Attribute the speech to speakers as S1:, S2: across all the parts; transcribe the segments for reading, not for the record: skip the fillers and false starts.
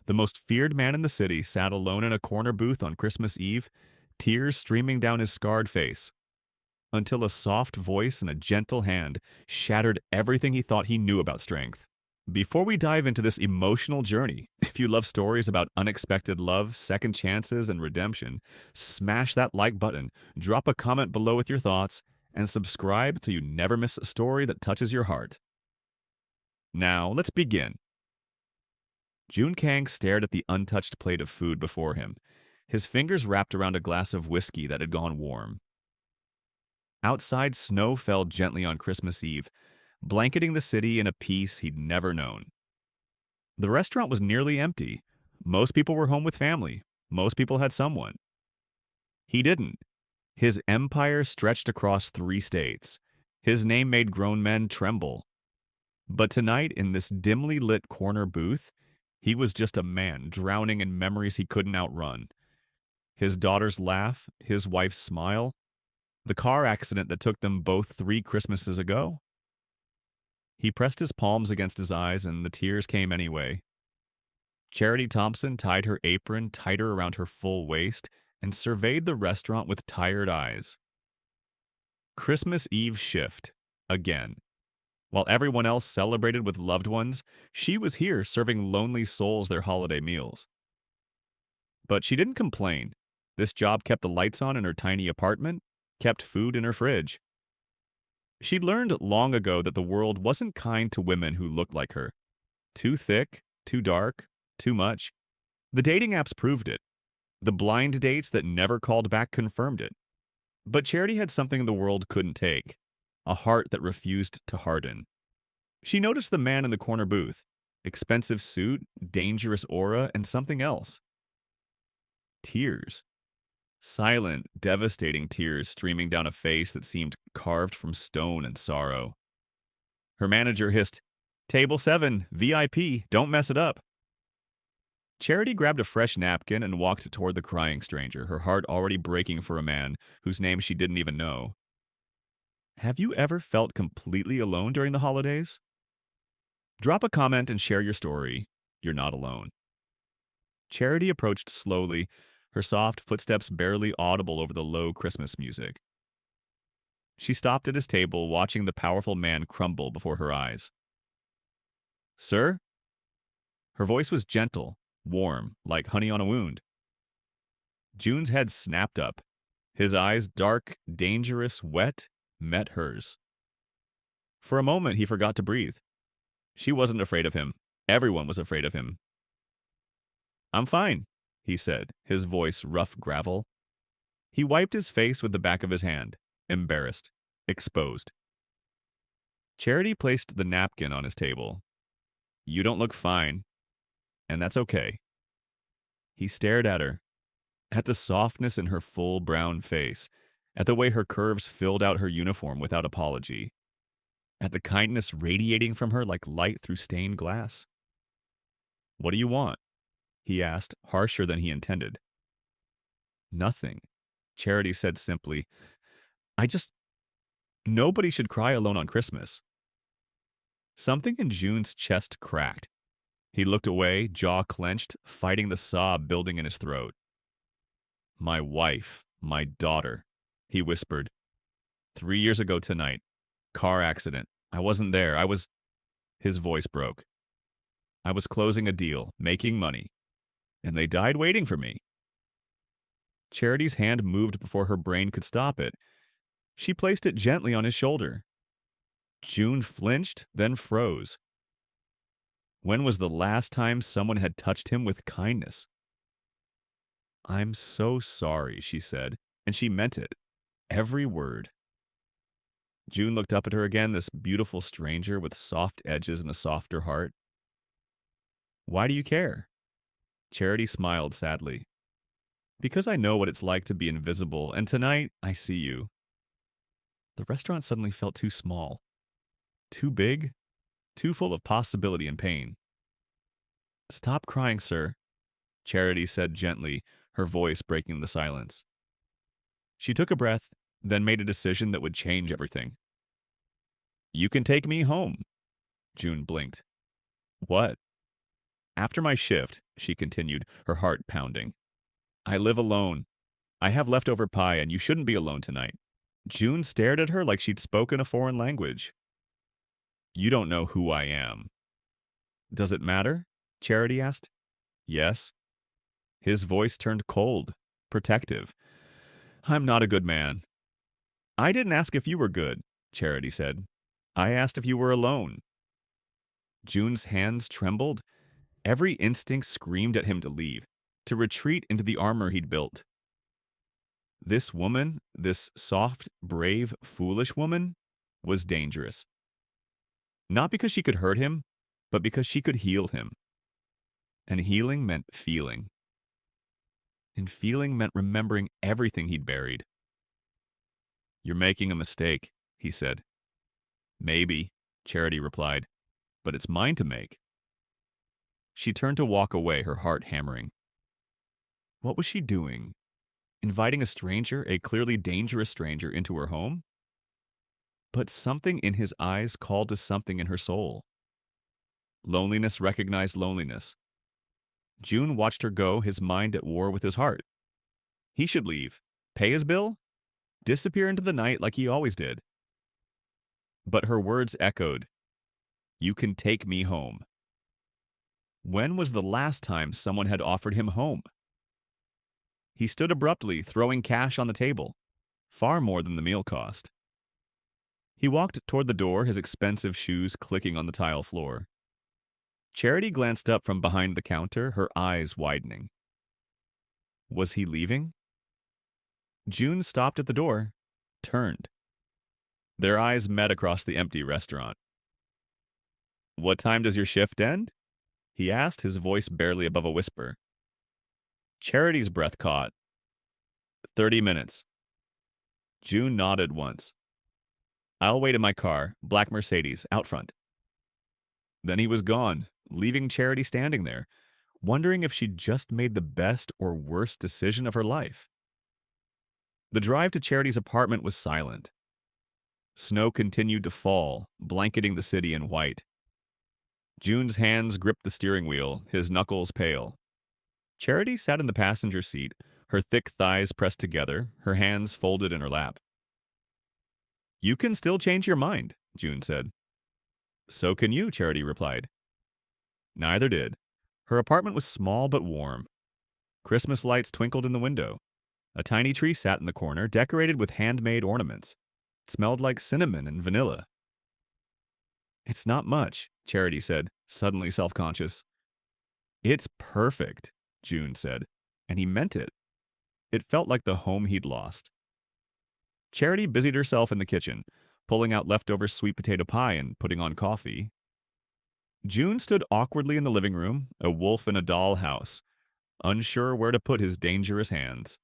S1: The most feared man in the city sat alone in a corner booth on Christmas Eve, tears streaming down his scarred face, until a soft voice and a gentle hand shattered everything he thought he knew about strength. Before we dive into this emotional journey, if you love stories about unexpected love, second chances, and redemption, smash that like button, drop a comment below with your thoughts, and subscribe so you never miss a story that touches your heart. Now, let's begin. June Kang stared at the untouched plate of food before him, his fingers wrapped around a glass of whiskey that had gone warm. Outside, snow fell gently on Christmas Eve, blanketing the city in a peace he'd never known. The restaurant was nearly empty. Most people were home with family. Most people had someone. He didn't. His empire stretched across 3 states. His name made grown men tremble. But tonight, in this dimly lit corner booth, he was just a man drowning in memories he couldn't outrun. His daughter's laugh, his wife's smile, the car accident that took them both 3 Christmases ago. He pressed his palms against his eyes, and the tears came anyway. Charity Thompson tied her apron tighter around her full waist and surveyed the restaurant with tired eyes. Christmas Eve shift, again. While everyone else celebrated with loved ones, she was here serving lonely souls their holiday meals. But she didn't complain. This job kept the lights on in her tiny apartment, kept food in her fridge. She'd learned long ago that the world wasn't kind to women who looked like her. Too thick, too dark, too much. The dating apps proved it. The blind dates that never called back confirmed it. But Charity had something the world couldn't take, a heart that refused to harden. She noticed the man in the corner booth, expensive suit, dangerous aura, and something else. Tears. Silent, devastating tears streaming down a face that seemed carved from stone and sorrow. Her manager hissed, "Table 7, VIP, don't mess it up." Charity grabbed a fresh napkin and walked toward the crying stranger, her heart already breaking for a man whose name she didn't even know. Have you ever felt completely alone during the holidays? Drop a comment and share your story. You're not alone. Charity approached slowly, her soft footsteps barely audible over the low Christmas music. She stopped at his table, watching the powerful man crumble before her eyes. "Sir?" Her voice was gentle, warm, like honey on a wound. June's head snapped up. His eyes, dark, dangerous, wet, met hers. For a moment, he forgot to breathe. She wasn't afraid of him. Everyone was afraid of him. "I'm fine," he said, his voice rough gravel. He wiped his face with the back of his hand, embarrassed, exposed. Charity placed the napkin on his table. "You don't look fine, and that's okay." He stared at her, at the softness in her full brown face, at the way her curves filled out her uniform without apology, at the kindness radiating from her like light through stained glass. "What do you want?" he asked, harsher than he intended. "Nothing," Charity said simply. I just... Nobody should cry alone on Christmas." Something in June's chest cracked. He looked away, jaw clenched, fighting the sob building in his throat. "My wife, my daughter," he whispered. 3 years ago tonight. Car accident. I wasn't there. I was... His voice broke. "I was closing a deal, making money. And they died waiting for me." Charity's hand moved before her brain could stop it. She placed it gently on his shoulder. June flinched, then froze. When was the last time someone had touched him with kindness? "I'm so sorry," she said, and she meant it. Every word. June looked up at her again, this beautiful stranger with soft edges and a softer heart. "Why do you care?" Charity smiled sadly. "Because I know what it's like to be invisible, and tonight I see you." The restaurant suddenly felt too small, too big, too full of possibility and pain. "Stop crying, sir," Charity said gently, her voice breaking the silence. She took a breath, then made a decision that would change everything. "You can take me home." June blinked. "What?" "After my shift, she continued, her heart pounding. I live alone. I have leftover pie, and you shouldn't be alone tonight. June stared at her like she'd spoken a foreign language. You don't know who I am. Does it matter? Charity asked. Yes. His voice turned cold, protective. I'm not a good man. I didn't ask if you were good, Charity said. I asked if you were alone. June's hands trembled. Every instinct screamed at him to leave, to retreat into the armor he'd built. This woman, this soft, brave, foolish woman, was dangerous. Not because she could hurt him, but because she could heal him. And healing meant feeling. And feeling meant remembering everything he'd buried. You're making a mistake, he said. Maybe, Charity replied, but it's mine to make. She turned to walk away, her heart hammering. What was she doing? Inviting a stranger, a clearly dangerous stranger, into her home? But something in his eyes called to something in her soul. Loneliness recognized loneliness. June watched her go, his mind at war with his heart. He should leave, pay his bill, disappear into the night like he always did. But her words echoed, You can take me home. When was the last time someone had offered him home? He stood abruptly, throwing cash on the table, far more than the meal cost. He walked toward the door, his expensive shoes clicking on the tile floor. Charity glanced up from behind the counter, her eyes widening. Was he leaving? June stopped at the door, turned. Their eyes met across the empty restaurant. What time does your shift end? He asked, his voice barely above a whisper. Charity's breath caught. 30 minutes. June nodded once. I'll wait in my car, black Mercedes, out front. Then he was gone, leaving Charity standing there, wondering if she'd just made the best or worst decision of her life. The drive to Charity's apartment was silent. Snow continued to fall, blanketing the city in white. June's hands gripped the steering wheel, his knuckles pale. Charity sat in the passenger seat, her thick thighs pressed together, her hands folded in her lap. You can still change your mind, June said. So can you, Charity replied. Neither did. Her apartment was small but warm. Christmas lights twinkled in the window. A tiny tree sat in the corner, decorated with handmade ornaments. It smelled like cinnamon and vanilla. It's not much, Charity said, suddenly self-conscious. It's perfect, June said, and he meant it. It felt like the home he'd lost. Charity busied herself in the kitchen, pulling out leftover sweet potato pie and putting on coffee. June stood awkwardly in the living room, a wolf in a doll house, unsure where to put his dangerous hands.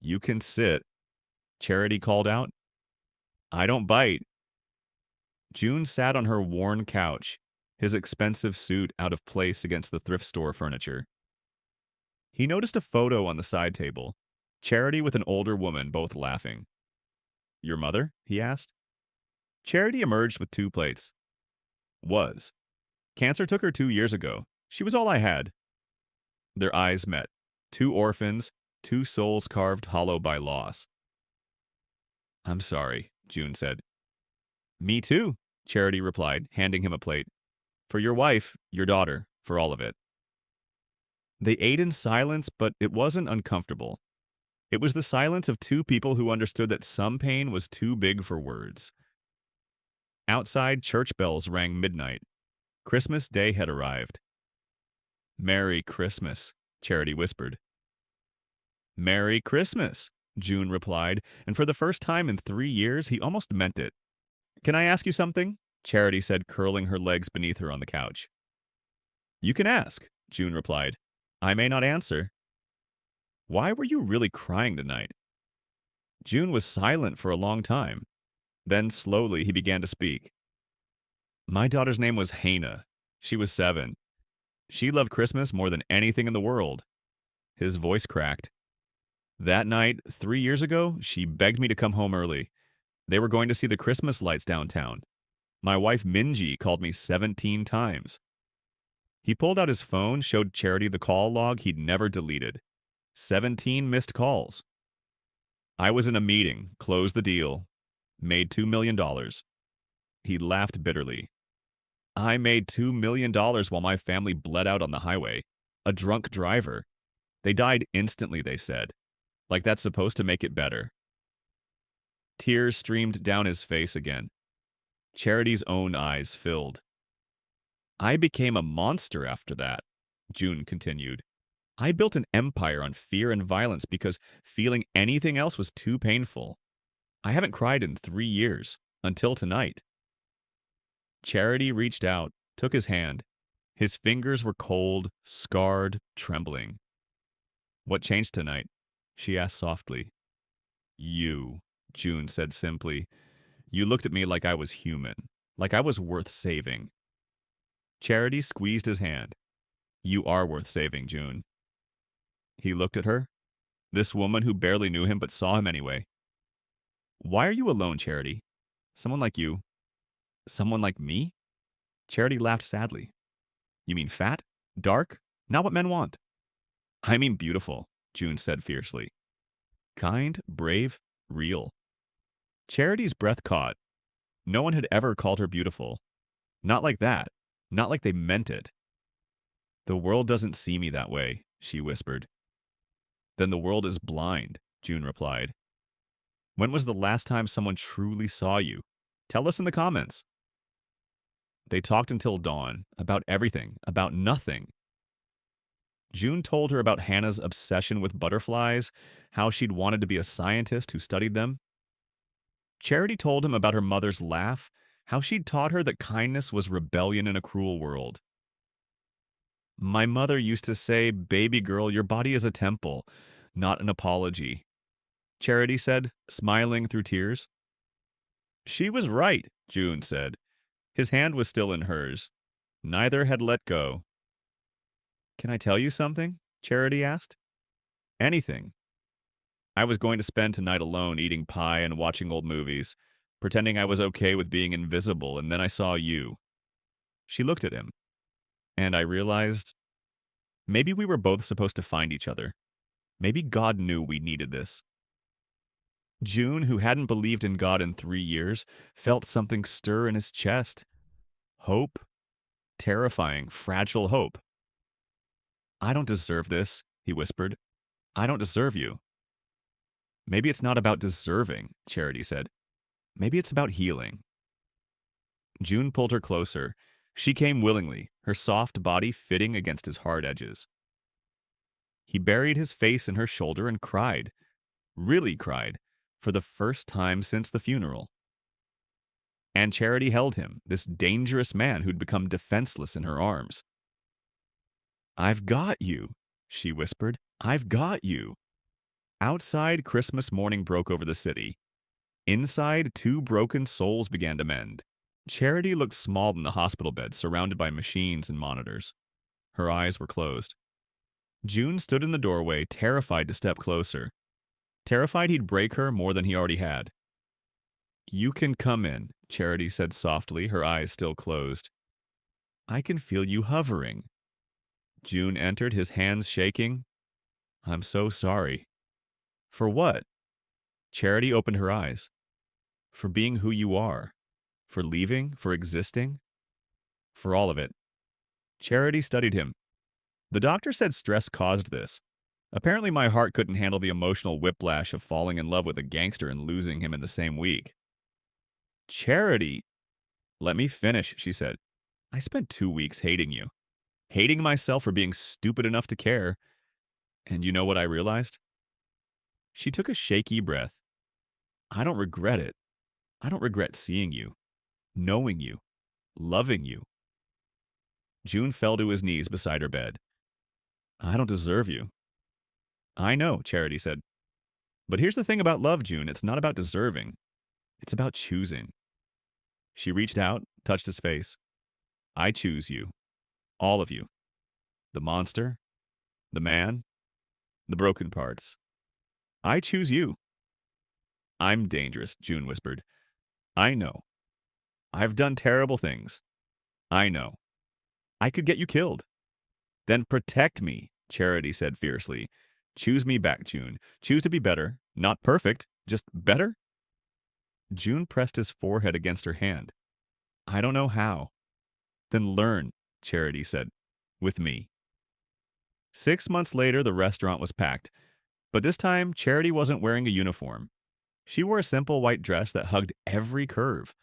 S1: You can sit, Charity called out. I don't bite. June sat on her worn couch, his expensive suit out of place against the thrift store furniture. He noticed a photo on the side table, Charity with an older woman, both laughing. Your mother? He asked. Charity emerged with 2 plates. Was. Cancer took her 2 years ago. She was all I had. Their eyes met. 2 orphans, 2 souls carved hollow by loss. I'm sorry, June said. Me too, Charity replied, handing him a plate. For your wife, your daughter, for all of it. They ate in silence, but it wasn't uncomfortable. It was the silence of 2 people who understood that some pain was too big for words. Outside, church bells rang midnight. Christmas Day had arrived. Merry Christmas, Charity whispered. Merry Christmas, June replied, and for the first time in 3 years, he almost meant it. Can I ask you something? Charity said, curling her legs beneath her on the couch. You can ask, June replied. I may not answer. Why were you really crying tonight? June was silent for a long time. Then slowly he began to speak. My daughter's name was Hannah. She was 7. She loved Christmas more than anything in the world. His voice cracked. That night, 3 years ago, she begged me to come home early. They were going to see the Christmas lights downtown. My wife Minji called me 17 times. He pulled out his phone, showed Charity the call log he'd never deleted. 17 missed calls. I was in a meeting, closed the deal, made $2 million. He laughed bitterly. I made $2 million while my family bled out on the highway. A drunk driver. They died instantly, they said. Like that's supposed to make it better. Tears streamed down his face again. Charity's own eyes filled. I became a monster after that, June continued. I built an empire on fear and violence because feeling anything else was too painful. I haven't cried in 3 years, until tonight. Charity reached out, took his hand. His fingers were cold, scarred, trembling. What changed tonight? She asked softly. You, June said simply. You looked at me like I was human, like I was worth saving. Charity squeezed his hand. You are worth saving, June. He looked at her, this woman who barely knew him but saw him anyway. Why are you alone, Charity? Someone like you. Someone like me? Charity laughed sadly. You mean fat? Dark? Not what men want. I mean beautiful, June said fiercely. Kind, brave, real. Charity's breath caught. No one had ever called her beautiful. Not like that. Not like they meant it. The world doesn't see me that way, she whispered. Then the world is blind, June replied. When was the last time someone truly saw you? Tell us in the comments. They talked until dawn, about everything, about nothing. June told her about Hannah's obsession with butterflies, how she'd wanted to be a scientist who studied them. Charity told him about her mother's laugh, how she'd taught her that kindness was rebellion in a cruel world. My mother used to say, baby girl, your body is a temple, not an apology. Charity said, smiling through tears. She was right, June said. His hand was still in hers. Neither had let go. Can I tell you something? Charity asked. Anything. I was going to spend tonight alone eating pie and watching old movies, pretending I was okay with being invisible, and then I saw you. She looked at him, and I realized maybe we were both supposed to find each other. Maybe God knew we needed this. June, who hadn't believed in God in 3 years, felt something stir in his chest. Hope. Terrifying, fragile hope. I don't deserve this, he whispered. I don't deserve you. Maybe it's not about deserving, Charity said. Maybe it's about healing. June pulled her closer. She came willingly, her soft body fitting against his hard edges. He buried his face in her shoulder and cried. Really cried. For the first time since the funeral. And Charity held him, this dangerous man who'd become defenseless in her arms. I've got you, she whispered. I've got you. Outside, Christmas morning broke over the city. Inside, 2 broken souls began to mend. Charity looked small in the hospital bed, surrounded by machines and monitors. Her eyes were closed. June stood in the doorway, terrified to step closer. Terrified he'd break her more than he already had. You can come in, Charity said softly, her eyes still closed. I can feel you hovering. June entered, his hands shaking. I'm so sorry. For what? Charity opened her eyes. For being who you are. For leaving, for existing. For all of it. Charity studied him. The doctor said stress caused this. Apparently my heart couldn't handle the emotional whiplash of falling in love with a gangster and losing him in the same week. Charity! Let me finish, she said. I spent 2 weeks hating you. Hating myself for being stupid enough to care. And you know what I realized? She took a shaky breath. I don't regret it. I don't regret seeing you, knowing you, loving you. June fell to his knees beside her bed. I don't deserve you. I know, Charity said. But here's the thing about love, June. It's not about deserving. It's about choosing. She reached out, touched his face. I choose you. All of you. The monster. The man. The broken parts. I choose you. I'm dangerous, June whispered. I know. I've done terrible things. I know. I could get you killed. Then protect me, Charity said fiercely. Choose me back, June. Choose to be better. Not perfect, just better? June pressed his forehead against her hand. I don't know how. Then learn, Charity said, with me. 6 months later, the restaurant was packed. But this time, Charity wasn't wearing a uniform. She wore a simple white dress that hugged every curve,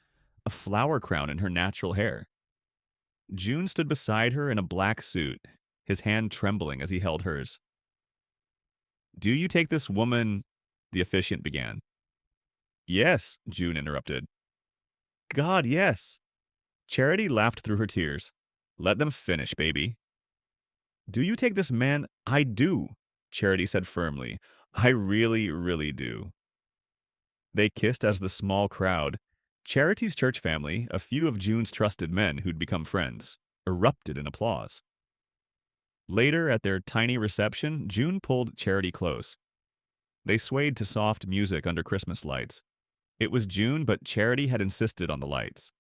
S1: a flower crown in her natural hair. June stood beside her in a black suit, his hand trembling as he held hers. Do you take this woman? The officiant began. Yes, June interrupted. God, yes. Charity laughed through her tears. Let them finish, baby. Do you take this man? I do, Charity said firmly. I really, really do. They kissed as the small crowd, Charity's church family, a few of June's trusted men who'd become friends, erupted in applause. Later, at their tiny reception, June pulled Charity close. They swayed to soft music under Christmas lights. It was June, but Charity had insisted on the lights.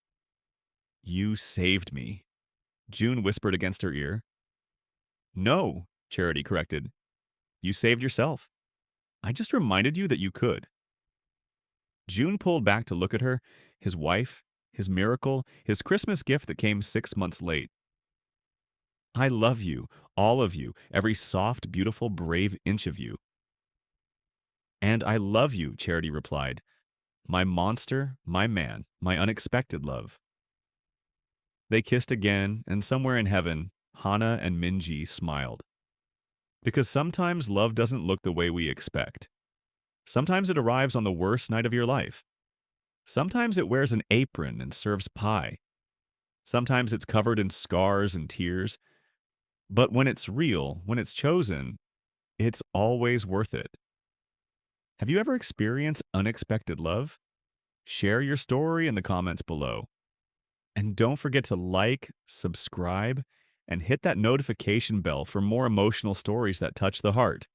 S1: You saved me, June whispered against her ear. No, Charity corrected. You saved yourself. I just reminded you that you could. June pulled back to look at her, his wife, his miracle, his Christmas gift that came 6 months late. I love you, all of you, every soft, beautiful, brave inch of you. And I love you, Charity replied. My monster, my man, my unexpected love. They kissed again, and somewhere in heaven, Hana and Minji smiled. Because sometimes love doesn't look the way we expect. Sometimes it arrives on the worst night of your life. Sometimes it wears an apron and serves pie. Sometimes it's covered in scars and tears. But when it's real, when it's chosen, it's always worth it. Have you ever experienced unexpected love? Share your story in the comments below. And don't forget to like, subscribe, and hit that notification bell for more emotional stories that touch the heart.